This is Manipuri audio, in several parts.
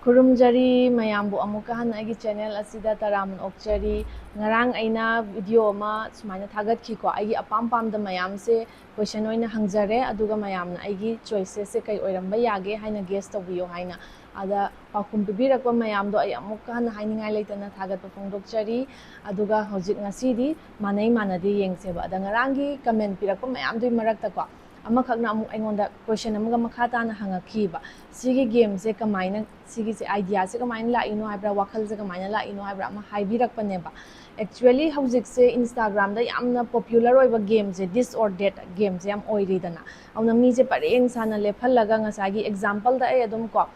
Kurumjari mayambu amuka hana aigi channel asida taraman okjari ngarang aina video ama sumaina thagat ki ko aigi apam pam da mayam se question oina hangjare aduga mayam na aigi choices se kai oiramba yage haina guess tawbiyo haina ada pakhum tubirakwa mayam do ai amuka hana hainingai leitana thagat phongdokjari aduga hojik ngasi di manai manadi yengseba ada ngarangi comment pirakwa mayam dui marakta ko amakhakna amuk aingonda question amaga makhata na hangakhiba sigi game se kamaina sigi se idea se kamaina la ino haibra wakhal se kamaina la ino haibra ama haibirakpaneba actually hojik se Instagram da yamna popular oiba game se this or that game se yam oiridana auna mi se pareng sana lephallaga ngasagi example da ai adum ko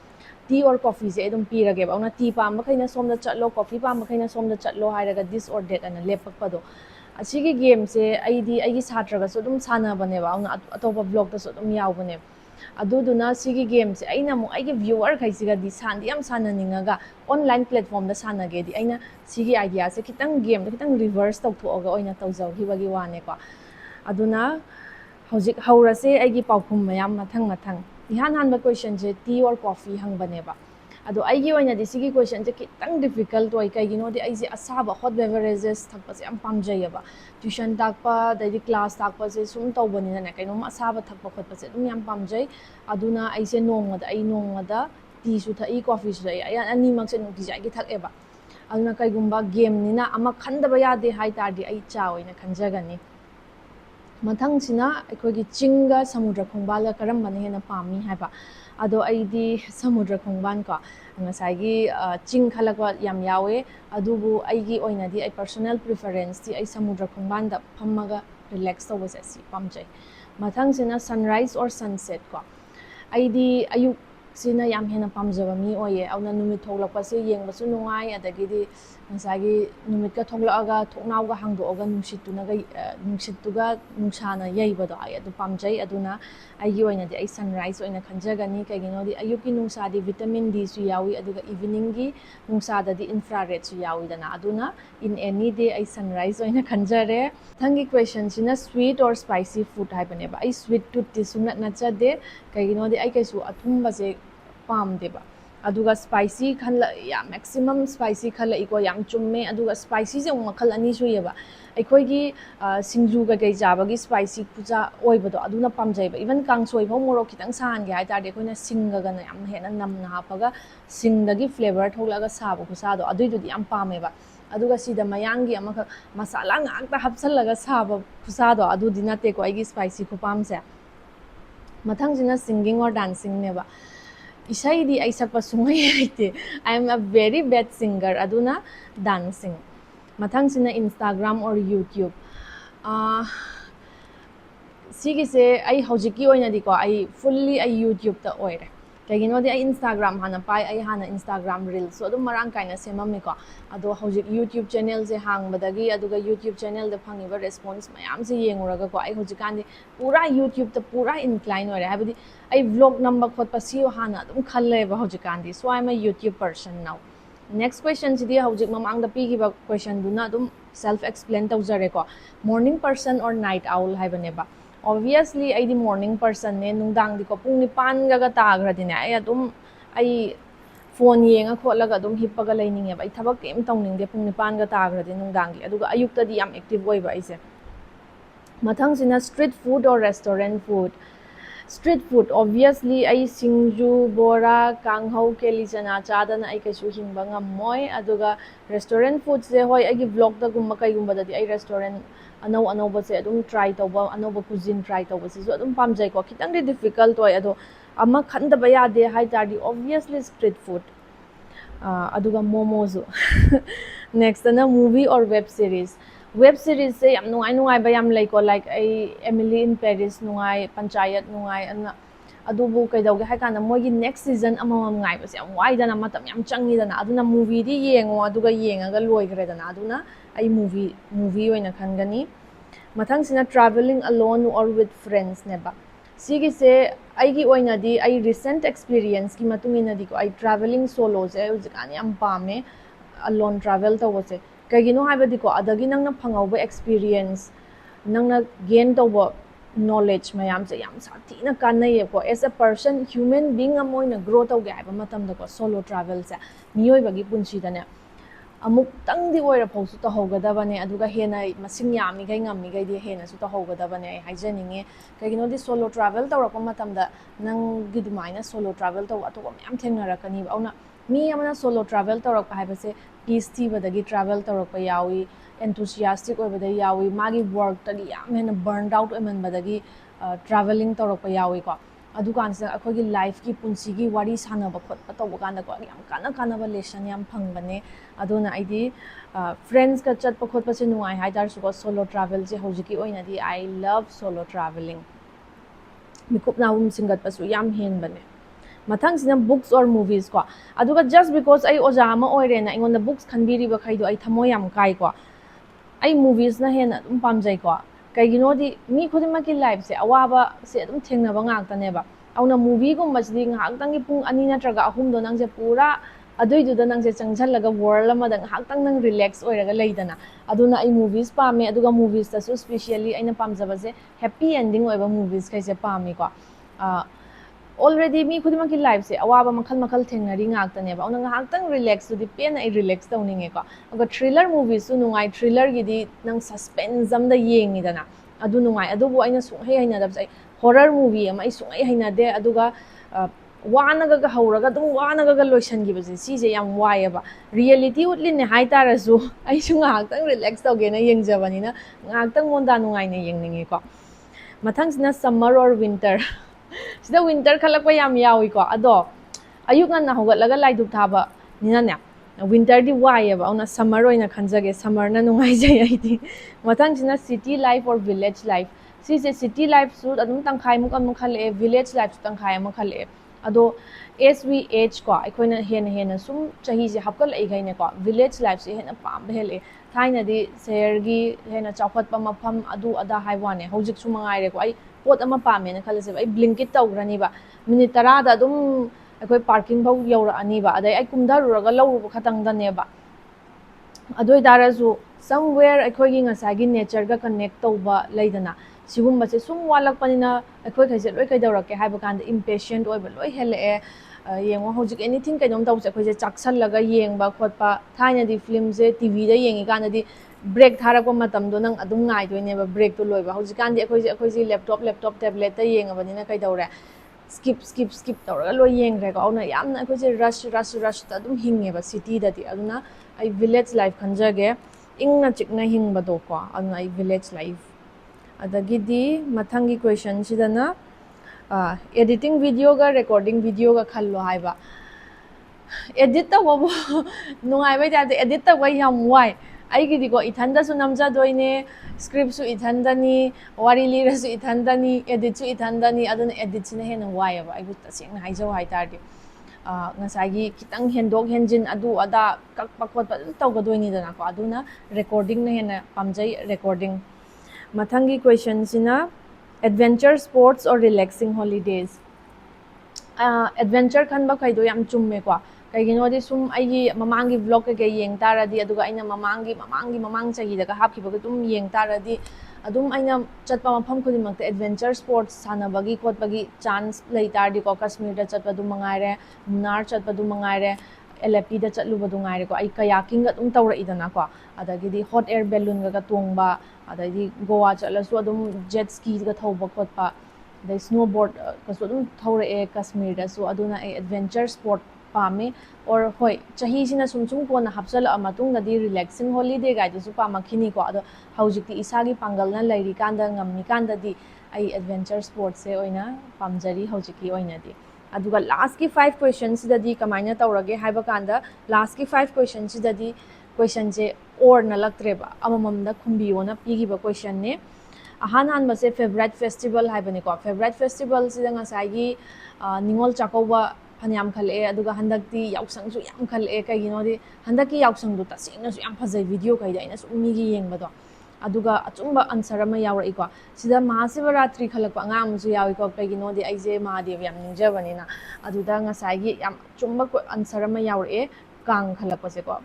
tea or coffee se adum pirage ba auna tea pam bakhaina somda chatlo coffee pam bakhaina somda chatlo hairaga this or that ana lepakpado asigi game se aigi satraga so dum sana bane ba auna atopa vlog da so dum yaw bane aduduna sigi game se aina mo aigi viewer khaisiga di sandi yam sana ningaga online platform da sana ge di aina sigi idea se kitang game da kitang reverse tau thoga oina tawjaw hibagi wane ko aduna hojik haurase aigi paukhum mayam mathang mathang ihan han ba question je tea or coffee hang bane ba ado aigi oina di sigi question je kitang difficult oi kai gino di aigi asaba hot beverages thakpa se am pamjai ba tuition takpa dai class takpa se sum tawbani na kaino asaba thakpa khotpa se dum yam pamjai aduna aise nongmada tea su thai coffee su thai ayan ani mak se nungti jai gi thak eba aduna kai gumba game ni na ama khandaba yade hai tar di ai cha oina khanjagani mathang sina aikogi chinga samudra khongbala karam bane hena pami haiba ado aidi samudra khongban ko ngasagi ching khalakwa yam yawe adubu aigi oina di ai personal preference di ai samudra khongban da phammaga relax tawase si pamjai mathang sina sunrise or sunset ko aidi ayuk sina yam hena pamjaba mi oye auna numit tholakpa se yengbasu nungai adagidi ngasagi numit ka tholaaga thoknawga hangdoga nungsituga nungsana yeibado ai adu pamjai aduna aigi oina di ai sunrise oina khanjagani kaigino di ayuki nungsa di vitamin D su yawi aduga evening gi nungsa da di infrared su yawi dana aduna in any day ai sunrise oina khanjare thangi question sina sweet or spicy food haibane ba ai sweet tooth ti sunat nachade kaigino di ai kaisu athumba se pamdeba aduga spicy khala ya maximum spicy khala iko yam chumme aduga spicy se makhal ani su yeba aikoigi singju ga gai jabagi spicy puja oibado aduna pamjaiba even kangsoi bho morok kitang san ge hai tarde koina singa ga na yam hena namna hapaga singdagi flavor tholaga saba kusado aduidu di yam pameba aduga sida mayangi amaka masala ngakta hapsallaga saba kusado adu dinate ko aigi spicy khupamse mathang jina singing or dancing neba isai di ai sakpa sungai aite I am a very bad singer aduna dancing mathang sina Instagram or YouTube sigi se ai hojiki oina di ko ai fully ai YouTube ta oire kaigino di ai Instagram hana pai ai hana Instagram reels so adum marang kaina semami ko ado hojik YouTube channel se hangbadagi aduga YouTube channel da phangiba response mayam se yenguraga ko ai hojikan di pura YouTube ta pura incline oire habidi ai vlog number khot pasio hana adum khalle ba hojikan di so I am a YouTube person now next question si di hojik mamang da pigi ba question duna adum self explain tawjare ko morning person or night owl haibane ba obviously I di morning person ne nungdang di ko pung nipan ga tagradi ne ai adum ai phone yenga kholaga adum hippaga laininge ba ai thabak kem tawning pung nipan ga tagradi nungdang gi aduga ayukta di yam active oi ba aise mathang sina street food or restaurant food street food obviously ai singju bora kanghau keli chana chadana ai kaisu hingba ngammoi aduga restaurant food se hoi ai vlog da gumma kai gumba da di ai restaurant anau ba se adum try tawba anau ba cuisine try tawba se so adum pamjai ko kitang de difficult oi ado ama khanda ba ya de hai tar di obviously street food aduga momo zo next na movie or web series se yam nungai ba yam like ko like ai Emily in Paris nungai panchayat nungai ana adubu kai dauge hai kana mogi next season amamam ngai ba se yam wai dana matam yam changi dana aduna movie di yengo aduga yengaga loigre dana aduna ai movie oina khangani mathang sina traveling alone or with friends neba sigi se aigi oina di ai recent experience ki matungina di ko ai traveling solo se uzikani am pame alone travel to wose kagino haibadi ko adagi nangna phangauba experience nangna gain tawba knowledge mayamse yam sathina kanayeko as a person human being amoina grow tawge haiba matamda ko solo travel se miyoi bagi punchi dane amuk tangdi oira phausu to hogadabane aduga hena masing yami gai ngami gai di hena su to hogadabane ai haijaninge kaigino di solo travel tawrakpa matamda nang gidumaina solo travel taw atoko myam thengnarakani auna mi amana solo travel tawrakpa haibase peace thibadagi travel tawrakpa yawi enthusiastic oibada yawi magi work tagi yam hena burned out oimanbadagi traveling tawrakpa yawi ko adu kansa akogi life ki punsi gi wari sanaba khotpa tawba kanda ko yam kana lesson yam phangbane aduna aidi friends ka chatpa khotpa se nuai haidar su ko solo travel je hojiki oina di I love solo traveling mikup na hum singat pasu yam hen bane mathang sina books or movies ko aduga just because ai oja ma oire na ingon the books khanbiri ba khaido ai thamo yam kai ko ai movies na hena dum pamjai ko kaigino di mi khudima ki life se awaba se dum thengna ba ngak tane ba auna movie gum majdi ngak tangi pung ani na traga ahum do nang je pura adoi du da nang je changchal laga world ama da ngak tang nang relax oiraga leidana aduna ai movies pame aduga movies ta so especially aina pamjaba se happy ending oiba movies kai se pami ko already mi khudima ki life se awaba makhal thengnari ngak tane ba ona ngak tang relax du di pen ai relax tawninge ko aga thriller movies su nungai thriller gi di nang suspense am da yengi dana adu nungai adu bo aina sung hei haina da sai horror movie am ai sung ai haina de aduga wana ga hauraga dum wana ga loisan gi base si je yam wai ba reality utlin ne hai tarasu ai su ngak tang relax tawge na yengjabani na ngak tang monda nungai ne yengninge ko mathang sina summer or winter sida winter khalakpa yam yawi ko ado ayuk ngan na hogatlaga laiduk thaba nina ne winter di wai ba ona summer oina khanjage summer na nungai jai ai di mathang sina city life or village life si se city life su adum tangkhai muk am khale village life su tangkhai am khale ado as we age ko aikoina hena sum chahi je hapkal ai gaine ko village life se hena pam hele thaina di share gi hena chawkhat pa mafam adu ada haiwane hojik su mangai re ko ai pot ama pame na khalase ai blinkit tawgrani ba minute 10 da dum akoi parking bau yaura ani ba adai ai kumdaru ga lawru khatang da ne ba adoi darasu somewhere akoi gi ngasai gi nature ga connect tawba leidana sigumba se sum walak panina akoi khaise loi kai dawrake haiba kan impatient oiba loi hele yengo hojik anything kainom tawse akoi je chaksal laga yengba khotpa thaina di film je tv da yengi kan di break tharakpa matam do nang adum ngai doine ba break to loiba hojik kan di akoi ji laptop tablet ta yengabani na kai dawre skip tawra loi yeng re ko auna yamna akoi je rush ta dum hinge ba city da di aduna ai village life khanjage ingna chikna hingba do ko aduna ai village life adagidi mathangi question sidana editing video ga recording video ga khallo haiba edit ta bo nungai bai da edit ta bai yam wai ai gidi ko ithanda su namja doine script su ithandani wari lira su ithandani edit su ithandani aduna edit sina hena wai ba ai bu taseng hai jaw hai tardi ngasai gi kitang hendok henjin adu ada kak pakot pa tawgadoini dana ko aduna recording na hena pamjai recording mathangi question sina adventure sports or relaxing holidays adventure khanba khaido yam chumme ko kaigino di sum ai mamangi vlog ke yeng taradi aduga aina mamang chahi daga hapkiba dum yeng taradi adum aina chatpa mafam khudimang te adventure sports sanabagi khotbagi chance lei tardi ko kashmir da chatpa dum mangaire munar chatpa dum mangaire LFP da chatluba dum ngaire ko ai kayaking ga dum tawra idana ko adagi di hot air balloon ga tongba adagi goa chatlasu adum jet ski ga thawba khotpa the snowboard kasu dum thawra e kashmir da so aduna ai adventure sport pame or hoi chahi sina sum ko na hapsal amatung na di relaxing holiday ga du pa makhini ko ado haujik ti isagi pangal na lairi kanda ngamni kanda di ai adventure sports se oina pamjari haujiki oina di aduga last ki 5 questions da di kamaina tawrage haiba kanda last ki 5 questions da di question je or na laktre ba amamam da khumbi ona pigi ba question ne ahan ba se favorite festival haibani ko favorite festival sida ngasai ningol chakoba phanyam khale aduga handakti yausang su yam khale kaigino di handaki yausang du tasingna su yam phajai video kai daina su mi gi yeng bado aduga achumba answer ama yawra iko sida mahasivaratri khalak angam su yawi ko kaigino di aije mahadev yam ningjabani na aduda ngasai gi yam chumba ko answer ama yawra e kang khalak pase ko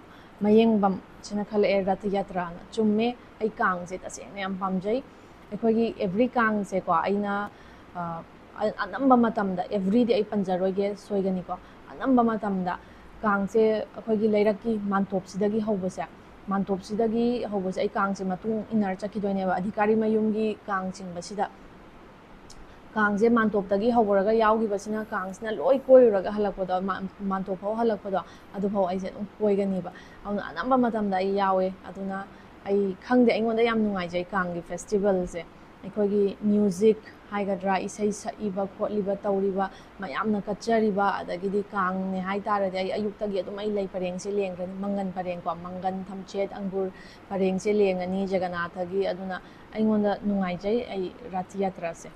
mayeng bam china khale rath yatra na chumme ai kang je tasingna yam pamjai ꯑꯩꯈꯣꯏꯒꯤ ꯑꯦꯚ꯭ꯔꯤ ꯀꯥꯡꯁꯦꯀꯣ ꯑꯩꯅ ꯑꯅꯝꯕ ꯃꯇꯝꯗ ꯑꯦꯚ꯭ꯔꯤꯗꯤ ꯑꯩ ꯄꯟꯖꯔꯣꯏꯒꯦ ꯁꯣꯏꯒꯅꯤꯀꯣ ꯑꯅꯝꯕ ꯃꯇꯝꯗ ꯀꯥꯡꯁꯦ ꯑꯩꯈꯣꯏꯒꯤ ꯂꯩꯔꯛꯀꯤ ꯃꯥꯟꯇꯣꯞꯁꯤꯗꯒꯤ ꯍꯧꯕꯁꯦ ꯃꯥꯟꯇꯣꯞꯁꯤꯗꯒꯤ ꯍꯧꯕꯁꯦ ꯑꯩ ꯀꯥꯡꯁꯦ ꯃꯇꯨꯡ ꯏꯟꯅꯔ ꯆꯠꯈꯤꯗꯣꯏꯅꯦꯕ ꯑꯙꯤꯀꯥꯔꯤ ꯃꯌꯨꯝꯒꯤ ꯀꯥꯡ ꯆꯤꯡꯕꯁꯤꯗ ꯀꯥꯡꯁꯦ ꯃꯥꯟꯇꯣꯞꯇꯒꯤ ꯍꯧꯔꯒ ꯌꯥꯎꯈꯤꯕꯁꯤꯅ ꯀꯥꯡꯁꯤꯅ ꯂꯣꯏ ꯀꯣꯏꯔꯨꯔꯒ ꯍꯜꯂꯛꯄꯗꯣ ꯃꯥꯟꯇꯣꯞ ꯐꯥꯎ ꯍꯜꯂꯛꯄꯗꯣ ꯑꯗꯨꯐꯥꯎ ꯑꯩꯁꯦ ꯑꯗꯨꯝ ꯀꯣꯏꯒꯅꯤꯕ ꯑꯗꯨꯅ ꯑꯅꯝꯕ ꯃꯇꯝꯗ ꯑꯩ ꯌꯥꯎꯋꯦ ꯑꯗꯨꯅ ꯑꯩ ꯈꯪꯗꯦ ꯑꯩꯉꯣꯟꯗ ꯌꯥꯝ ꯅꯨꯡꯉꯥꯏꯖꯩ ꯀꯥꯡꯒꯤ ꯐꯦꯁꯇꯤꯚꯦꯜꯁꯦ ꯑꯩꯈꯣꯏꯒꯤ ꯃ꯭ꯌꯨꯖꯤꯛ ꯍꯥꯏꯒꯗ꯭ꯔꯥ ꯏꯁꯩ ꯁꯛꯏꯕ ꯈꯣꯠꯂꯤꯕ ꯇꯧꯔꯤꯕ ꯃꯌꯥꯝꯅ ꯀꯠꯆꯔꯤꯕ ꯑꯗꯒꯤꯗꯤ ꯀꯥꯡꯅꯦ ꯍꯥꯏꯇꯥꯔꯗꯤ ꯑꯩ ꯑꯌꯨꯛꯇꯒꯤ ꯑꯗꯨꯝ ꯑꯩ ꯂꯩ ꯄꯔꯦꯡꯁꯦ ꯂꯦꯡꯈ꯭ꯔꯅꯤ ꯃꯪꯒꯟ ꯄꯔꯦꯡꯀꯣ ꯃꯪꯒꯟ ꯊꯝꯆꯦꯠ ꯑꯪꯒꯨꯔ ꯄꯔꯦꯡꯁꯦ ꯂꯦꯡꯉꯅꯤ ꯖꯒꯅꯥꯊꯒꯤ ꯑꯗꯨꯅ ꯑꯩꯉꯣꯟꯗ ꯅꯨꯡꯉꯥꯏꯖꯩ ꯑꯩ ꯔꯥꯊꯤ ꯌꯥꯇ꯭ꯔꯥꯁꯦ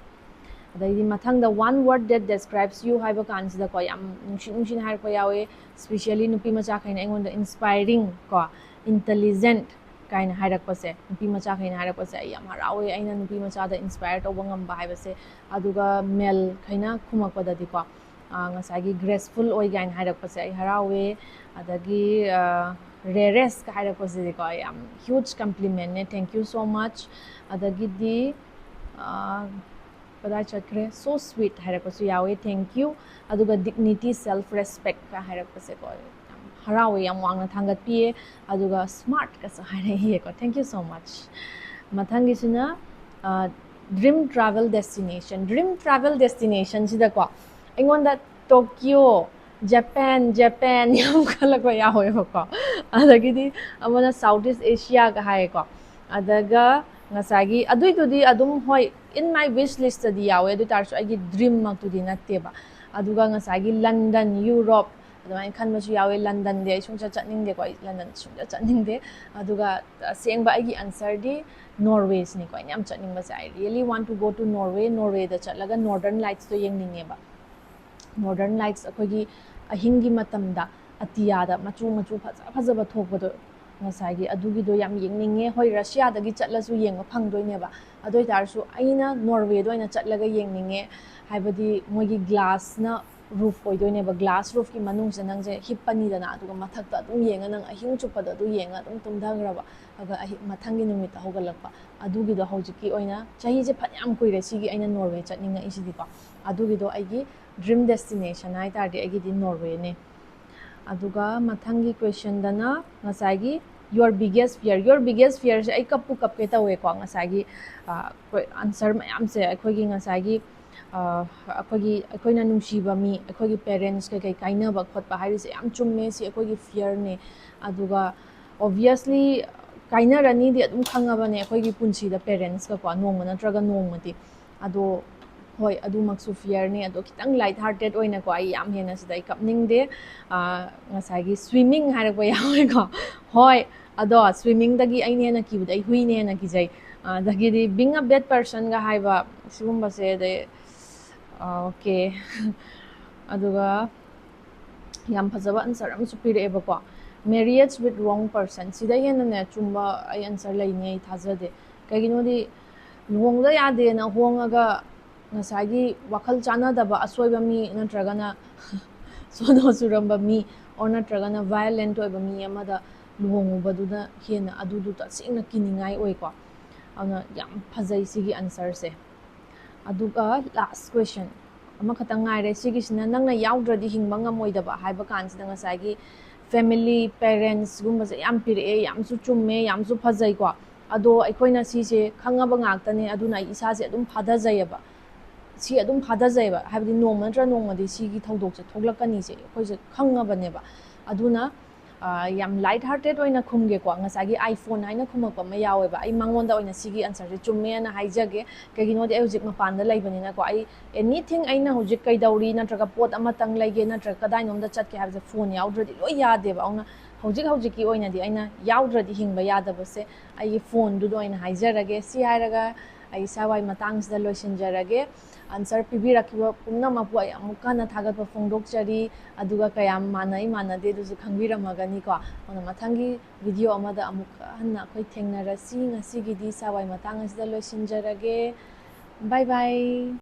ꯑꯗꯩꯗꯤ ꯃꯊꯪꯗ ꯋꯥꯟ ꯋꯥꯔꯗ ꯗꯦꯠ ꯗꯦꯁꯀ꯭ꯔꯥꯏബ്ꯁ ꯌꯨ ꯍꯥꯏꯕ ꯀꯥꯟꯁꯤꯗꯀꯣ ꯌꯥꯝ ꯅꯨꯡꯁꯤꯅ ꯍꯥꯏꯔꯛꯄ ꯌꯥꯎꯋꯦ ꯁ꯭ꯄꯦꯁꯤꯌꯦꯜꯂꯤ ꯅꯨꯄꯤ ꯃꯆꯥꯈꯩꯅ ꯑꯩꯉꯣꯟꯗ ꯏꯟꯁꯄꯥꯏꯔꯤꯡ ꯀꯣ ꯏꯟꯇꯦꯂꯤꯖꯦꯟꯠ ꯀꯥꯏꯅ ꯍꯥꯏꯔꯛꯄꯁꯦ ꯅꯨꯄꯤ ꯃꯆꯥꯈꯩꯅ ꯍꯥꯏꯔꯛꯄꯁꯦ ꯑꯩ ꯌꯥꯝ ꯍꯔꯥꯎꯋꯦ ꯑꯩꯅ ꯅꯨꯄꯤ ꯃꯆꯥꯗ ꯏꯟꯁꯄꯥꯌꯔ ꯇꯧꯕ ꯉꯝꯕ ꯍꯥꯏꯕꯁꯦ ꯑꯗꯨꯒ ꯃꯦꯜꯈꯩꯅ ꯈꯨꯝꯃꯛꯄꯗꯗꯤꯀꯣ ꯉꯁꯥꯏꯒꯤ ꯒ꯭ꯔꯦꯁꯐꯨꯜ ꯑꯣꯏ ꯀꯥꯏꯅ ꯍꯥꯏꯔꯛꯄꯁꯦ ꯑꯩ ꯍꯔꯥꯎꯋꯦ ꯑꯗꯒꯤ ꯔꯦꯔꯦꯁꯀ ꯍꯥꯏꯔꯛꯄꯁꯤꯗꯤꯀꯣ ꯌꯥꯝ ꯍ꯭ꯌꯨꯖ ꯀꯝꯄ꯭ꯂꯤꯃꯦꯟꯅꯦ ꯊꯦꯡꯛ ꯌꯨ ꯁꯣ ꯃꯆ ꯑꯗꯒꯤꯗꯤ ꯀꯗꯥꯏ ꯆꯠꯈ꯭ꯔꯦ ꯁꯣ ꯁ꯭ꯋꯤꯠ ꯍꯥꯏꯔꯛꯄꯁꯨ ꯌꯥꯎꯋꯦ ꯊꯦꯡꯛ ꯌꯨ ꯑꯗꯨꯒ ꯗꯤꯛꯅꯤꯇꯤ ꯁꯦꯜꯐ ꯔꯦꯁꯄꯦꯛꯀ ꯍꯥꯏꯔꯛꯄꯁꯦꯀꯣ ꯌꯥꯝ ꯍꯔꯥꯎꯋꯦ ꯌꯥꯝ ꯋꯥꯡꯅ ꯊꯥꯡꯒꯠꯄꯤꯌꯦ ꯑꯗꯨꯒ ꯁ꯭ꯃꯥꯔꯠꯀꯁꯨ ꯍꯥꯏꯔꯛꯏꯌꯦꯀꯣ ꯊꯦꯡꯛ ꯌꯨ ꯁꯣ ꯃꯆ ꯃꯊꯪꯒꯤꯁꯤꯅ ꯗ꯭ꯔꯤꯝ ꯇ꯭ꯔꯥꯚꯦꯜ ꯗꯦꯁꯇꯤꯅꯦꯁꯟꯁꯤꯗꯀꯣ ꯑꯩꯉꯣꯟꯗ ꯇꯣꯀꯤꯌꯣ ꯖꯄꯥꯟ ꯌꯥꯝ ꯈꯜꯂꯛꯄ ꯌꯥꯎꯋꯦꯕꯀꯣ ꯑꯗꯒꯤꯗꯤ ꯑꯃꯅ ꯁꯥꯎꯠ ꯏꯁ ꯑꯦꯁꯤꯌꯥꯒ ꯍꯥꯏꯌꯦꯀꯣ ꯑꯗꯨꯒ ꯉꯁꯥꯏꯒꯤ ꯑꯗꯨꯏꯗꯨꯗꯤ ꯑꯗꯨꯝ ꯍꯣꯏ ꯏꯟ ꯃꯥꯏ ꯋꯤꯁ ꯂꯤꯁꯇꯗꯤ ꯌꯥꯎꯋꯦ ꯑꯗꯨ ꯑꯣꯏꯇꯥꯔꯁꯨ ꯑꯩꯒꯤ ꯗ꯭ꯔꯤꯝꯃꯛꯇꯨꯗꯤ ꯅꯠꯇꯦꯕ ꯑꯗꯨꯒ ꯉꯁꯥꯏꯒꯤ ꯂꯟꯗꯟ ꯌꯨꯔꯣꯞ ꯑꯗꯨꯃꯥꯏꯅ ꯈꯟꯕꯁꯨ ꯌꯥꯎꯋꯦ ꯂꯟꯗꯟꯗꯤ ꯑꯩ ꯁꯨꯡꯆꯠ ꯆꯠꯅꯤꯡꯗꯦꯀꯣ ꯑꯩ ꯂꯟꯗꯟ ꯁꯨꯡꯆꯠ ꯆꯠꯅꯤꯡꯗꯦ ꯑꯗꯨꯒ ꯑꯁꯦꯡꯕ ꯑꯩꯒꯤ ꯑꯟꯁꯔꯗꯤ ꯅꯣꯔꯋꯦꯁꯤꯅꯤꯀꯣ ꯑꯩꯅ ꯌꯥꯝ ꯆꯠꯅꯤꯡꯕꯁꯦ ꯑꯥꯏ ꯔꯤꯌꯦꯂꯤ ꯋꯥꯟ ꯇꯨ ꯒꯣ ꯇꯨ ꯅꯣꯔꯋꯦꯗ ꯆꯠꯂꯒ ꯅꯣꯔꯗꯔꯟ ꯂꯥꯏꯠꯁꯇꯣ ꯌꯦꯡꯅꯤꯡꯉꯦꯕ ꯅꯣꯔꯗꯔꯟ ꯂꯥꯏꯠꯁ ꯑꯩꯈꯣꯏꯒꯤ ꯑꯍꯤꯡꯒꯤ ꯃꯇꯝꯗ ꯑꯇꯤꯌꯥꯗ ꯃꯆꯨ ꯐꯖꯕ ꯊꯣꯛꯄꯗꯣ ꯉꯁꯥꯏꯒꯤ ꯑꯗꯨꯒꯤꯗꯣ ꯌꯥꯝ ꯌꯦꯡꯅꯤꯡꯉꯦ ꯍꯣꯏ ꯔꯁꯤꯌꯥꯗꯒꯤ ꯆꯠꯂꯁꯨ ꯌꯦꯡꯕ ꯐꯪꯗꯣꯏꯅꯦꯕ ꯑꯗꯨ ꯑꯣꯏꯇꯥꯔꯁꯨ ꯑꯩꯅ ꯅꯣꯔꯋꯦꯗ ꯑꯣꯏꯅ ꯆꯠꯂꯒ ꯌꯦꯡꯅꯤꯡꯉꯦ ꯍꯥꯏꯕꯗꯤ ꯃꯣꯏꯒꯤ ꯒ꯭ꯂꯥꯁꯅ ꯔꯨꯐ ꯑꯣꯏꯗꯣꯏꯅꯦꯕ ꯒ꯭ꯂꯥꯁ ꯔꯨꯐꯀꯤ ꯃꯅꯨꯡꯁꯤꯗ ꯅꯪꯁꯦ ꯍꯤꯞꯄꯅꯤꯗꯅ ꯑꯗꯨꯒ ꯃꯊꯛꯇ ꯑꯗꯨꯝ ꯌꯦꯡꯉ ꯅꯪ ꯑꯍꯤꯡ ꯆꯨꯞꯄꯗ ꯑꯗꯨ ꯌꯦꯡꯉ ꯑꯗꯨꯝ ꯇꯨꯝꯊꯈ꯭ꯔꯕ ꯑꯗꯨꯒ ꯃꯊꯪꯒꯤ ꯅꯨꯃꯤꯠꯇ ꯍꯧꯒꯠꯂꯛꯄ ꯑꯗꯨꯒꯤꯗꯣ ꯍꯧꯖꯤꯛꯀꯤ ꯑꯣꯏꯅ ꯆꯍꯤꯁꯦ ꯐꯅꯌꯥꯝ ꯀꯨꯏꯔꯦ ꯁꯤꯒꯤ ꯑꯩꯅ ꯅꯣꯔꯋꯦ ꯆꯠꯅꯤꯡꯉꯛꯏꯁꯤꯗꯤꯀꯣ ꯑꯗꯨꯒꯤꯗꯣ ꯑꯩꯒꯤ ꯗ꯭ꯔꯤꯝ ꯗꯦꯁꯇꯤꯅꯦꯁꯟ ꯍꯥꯏꯇꯥꯔꯗꯤ ꯑꯩꯒꯤꯗꯤ ꯅꯣꯔꯋꯦꯅꯦ ꯑꯗꯨꯒ ꯃꯊꯪꯒꯤ ꯀ꯭ꯋꯦꯁꯟꯗꯅ ꯉꯁꯥꯏꯒꯤ ꯌꯣꯔ ꯕꯤꯒꯦꯁ ꯐꯤꯌꯔꯁꯦ ꯑꯩ ꯀꯞꯀꯦ ꯇꯧꯋꯦꯀꯣ ꯉꯁꯥꯏꯒꯤ ꯑꯟꯁꯔ ꯃꯌꯥꯝꯁꯦ ꯑꯩꯈꯣꯏꯒꯤ ꯉꯁꯥꯏꯒꯤ ꯑꯩꯈꯣꯏꯅ ꯅꯨꯡꯁꯤꯕ ꯃꯤ ꯑꯩꯈꯣꯏꯒꯤ ꯄꯦꯔꯦꯟꯁ ꯀꯩꯀꯩ ꯀꯥꯏꯅꯕ ꯈꯣꯠꯄ ꯍꯥꯏꯔꯤꯁꯦ ꯌꯥꯝ ꯆꯨꯝꯃꯦ ꯁꯤ ꯑꯩꯈꯣꯏꯒꯤ ꯐꯤꯌꯔꯅꯦ ꯑꯗꯨꯒ ꯑꯣꯕꯚꯤꯌꯁꯂꯤ ꯀꯥꯏꯅꯔꯅꯤꯗꯤ ꯑꯗꯨꯝ ꯈꯪꯉꯕꯅꯦ ꯑꯩꯈꯣꯏꯒꯤ ꯄꯨꯟꯁꯤꯗ ꯄꯦꯔꯦꯟꯁꯀꯀꯣ ꯅꯣꯡꯃ ꯅꯠꯇ꯭ꯔꯒ ꯅꯣꯡꯃꯗꯤ ꯑꯗꯣ ꯍꯣꯏ ꯑꯗꯨꯃꯛꯁꯨ ꯐꯤꯌꯔꯅꯤ ꯑꯗꯣ ꯈꯤꯇꯪ ꯂꯥꯏꯠ ꯍꯥꯔꯇꯦꯠ ꯑꯣꯏꯅꯀꯣ ꯑꯩ ꯌꯥꯝ ꯍꯦꯟꯅ ꯁꯤꯗ ꯑꯩ ꯀꯞꯅꯤꯡꯗꯦ ꯉꯁꯥꯏꯒꯤ ꯁ꯭ꯋꯤꯃꯤꯡ ꯍꯥꯏꯔꯛꯄ ꯌꯥꯎꯋꯦꯀꯣ ꯍꯣꯏ ꯑꯗꯣ ꯁ꯭ꯋꯤꯃꯤꯡꯗꯒꯤ ꯑꯩꯅ ꯍꯦꯟꯅ ꯀꯤꯕꯗꯤ ꯑꯩ ꯍꯨꯏꯅ ꯍꯦꯟꯅ ꯀꯤꯖꯩ ꯑꯗꯒꯤꯗꯤ ꯕꯤꯡ ꯑ ꯕꯦꯗ ꯄꯔꯁꯟꯒ ꯍꯥꯏꯕ ꯁꯤꯒꯨꯝꯕꯁꯦ ꯑꯗꯩ ꯑꯣꯀꯦ ꯑꯗꯨꯒ ꯌꯥꯝ ꯐꯖꯕ ꯑꯟꯁꯔ ꯑꯃꯁꯨ ꯄꯤꯔꯛꯑꯦꯕꯀꯣ ꯃꯦꯔꯤꯌꯦꯖ ꯋꯤꯠ ꯔꯣꯡ ꯄꯔꯁꯟ ꯁꯤꯗ ꯍꯦꯟꯅꯅꯦ ꯆꯨꯝꯕ ꯑꯩ ꯑꯟꯁꯔ ꯂꯩꯅꯤ ꯑꯩ ꯊꯥꯖꯗꯦ ꯀꯩꯒꯤꯅꯣꯗꯤ ꯂꯨꯍꯣꯡꯗ ꯌꯥꯗꯦꯅ ꯍꯣꯡꯉꯒ ꯉꯁꯥꯏꯒꯤ ꯋꯥꯈꯜ ꯆꯥꯟꯅꯗꯕ ꯑꯁꯣꯏꯕ ꯃꯤ ꯅꯠꯇ꯭ꯔꯒꯅ ꯁꯣꯅꯣ ꯆꯨꯔꯝꯕ ꯃꯤ ꯑꯣꯔ ꯅꯠꯇ꯭ꯔꯒꯅ ꯚꯥꯏꯂꯦꯟꯠ ꯑꯣꯏꯕ ꯃꯤ ꯑꯃꯗ ꯂꯨꯍꯣꯡꯉꯨꯕꯗꯨꯅ ꯍꯦꯟꯅ ꯑꯗꯨꯗꯨ ꯇꯁꯦꯡꯅ ꯀꯤꯅꯤꯡꯉꯥꯏ ꯑꯣꯏꯀꯣ ꯑꯗꯨꯅ ꯌꯥꯝ ꯐꯖꯩ ꯁꯤꯒꯤ ꯑꯟꯁꯔꯁꯦ ꯑꯗꯨꯒ ꯂꯥꯁ ꯀ꯭ꯋꯦꯁꯟ ꯑꯃꯈꯛꯇꯪ ꯉꯥꯏꯔꯦ ꯁꯤꯒꯤꯁꯤꯅ ꯅꯪꯅ ꯌꯥꯎꯗ꯭ꯔꯗꯤ ꯍꯤꯡꯕ ꯉꯝꯃꯣꯏꯗꯕ ꯍꯥꯏꯕ ꯀꯥꯟꯁꯤꯗ ꯉꯁꯥꯏꯒꯤ ꯐꯦꯃꯤꯂꯤ ꯄꯦꯔꯦꯟꯁꯒꯨꯝꯕꯁꯦ ꯌꯥꯝ ꯄꯤꯔꯛꯑꯦ ꯌꯥꯝꯁꯨ ꯆꯨꯝꯃꯦ ꯌꯥꯝꯁꯨ ꯐꯖꯩꯀꯣ ꯑꯗꯣ ꯑꯩꯈꯣꯏꯅ ꯁꯤꯁꯦ ꯈꯪꯉꯕ ꯉꯥꯛꯇꯅꯦ ꯑꯗꯨꯅ ꯑꯩ ꯏꯁꯥꯁꯦ ꯑꯗꯨꯝ ꯐꯥꯊꯖꯩꯌꯦꯕ ꯍꯥꯏꯕꯗꯤ ꯅꯣꯡꯃ ꯅꯠꯇ꯭ꯔ ꯅꯣꯡꯃꯗꯤ ꯁꯤꯒꯤ ꯊꯧꯗꯣꯛꯁꯦ ꯊꯣꯛꯂꯛꯀꯅꯤꯁꯦ ꯑꯩꯈꯣꯏꯁꯦ ꯈꯪꯉꯕꯅꯦꯕ ꯑꯗꯨꯅ ꯌꯥꯝ ꯂꯥꯏꯠ ꯍꯥꯔꯇꯦꯠ ꯑꯣꯏꯅ ꯈꯨꯝꯒꯦꯀꯣ ꯉꯁꯥꯏꯒꯤ ꯑꯥꯏꯐꯣꯟ ꯍꯥꯏꯅ ꯈꯨꯝꯃꯛꯄ ꯑꯃ ꯌꯥꯎꯋꯦꯕ ꯑꯩ ꯃꯉꯣꯟꯗ ꯑꯣꯏꯅ ꯁꯤꯒꯤ ꯑꯟꯁꯔꯁꯦ ꯆꯨꯝꯃꯦꯅ ꯍꯥꯏꯖꯒꯦ ꯀꯩꯒꯤꯅꯣꯗꯤ ꯑꯩ ꯍꯧꯖꯤꯛ ꯃꯄꯥꯟꯗ ꯂꯩꯕꯅꯤꯅꯀꯣ ꯑꯩ ꯑꯦꯅꯤꯊꯤꯡ ꯑꯩꯅ ꯍꯧꯖꯤꯛ ꯀꯩꯗꯧꯔꯤ ꯅꯠꯇ꯭ꯔꯒ ꯄꯣꯠ ꯑꯃꯇꯪ ꯂꯩꯒꯦ ꯅꯠꯇ꯭ꯔꯒ ꯀꯗꯥꯏꯅꯣꯝꯗ ꯆꯠꯀꯦ ꯍꯥꯏꯕꯁꯦ ꯐꯣꯟ ꯌꯥꯎꯗ꯭ꯔꯗꯤ ꯂꯣꯏ ꯌꯥꯗꯦꯕ ꯑꯗꯨꯅ ꯍꯧꯖꯤꯛꯀꯤ ꯑꯣꯏꯅꯗꯤ ꯑꯩꯅ ꯌꯥꯎꯗ꯭ꯔꯗꯤ ꯍꯤꯡꯕ ꯌꯥꯗꯕꯁꯦ ꯑꯩꯒꯤ ꯐꯣꯟꯗꯨꯗ ꯑꯣꯏꯅ ꯍꯥꯏꯖꯔꯒꯦ ꯁꯤ ꯍꯥꯏꯔꯒ ꯑꯩ ꯏꯁꯥꯋꯥꯏ ꯃꯇꯥꯡꯁꯤꯗ ꯂꯣꯏꯁꯤꯟꯖꯔꯒꯦ ꯑꯟꯁꯔ ꯄꯤꯕꯤꯔꯛꯈꯤꯕ ꯄꯨꯝꯅꯃꯛꯄꯨ ꯑꯩ ꯑꯃꯨꯛ ꯍꯟꯅ ꯊꯥꯒꯠꯄ ꯐꯣꯡꯗꯣꯛꯆꯔꯤ ꯑꯗꯨꯒ ꯀꯌꯥꯝ ꯃꯥꯟꯅꯩ ꯃꯥꯟꯅꯗꯦ ꯑꯗꯨꯁꯨ ꯈꯪꯕꯤꯔꯝꯃꯒꯅꯤꯀꯣ ꯑꯗꯨꯅ ꯃꯊꯪꯒꯤ ꯚꯤꯗꯤꯑꯣ ꯑꯃꯗ ꯑꯃꯨꯛ ꯍꯟꯅ ꯑꯩꯈꯣꯏ ꯊꯦꯡꯅꯔꯁꯤ ꯉꯁꯤꯒꯤꯗꯤ ꯏꯁꯥꯋꯥꯏ ꯃꯇꯥꯡ ꯑꯁꯤꯗ ꯂꯣꯏꯁꯤꯟꯖꯔꯒꯦ ꯕꯥꯏ ꯕꯥꯏ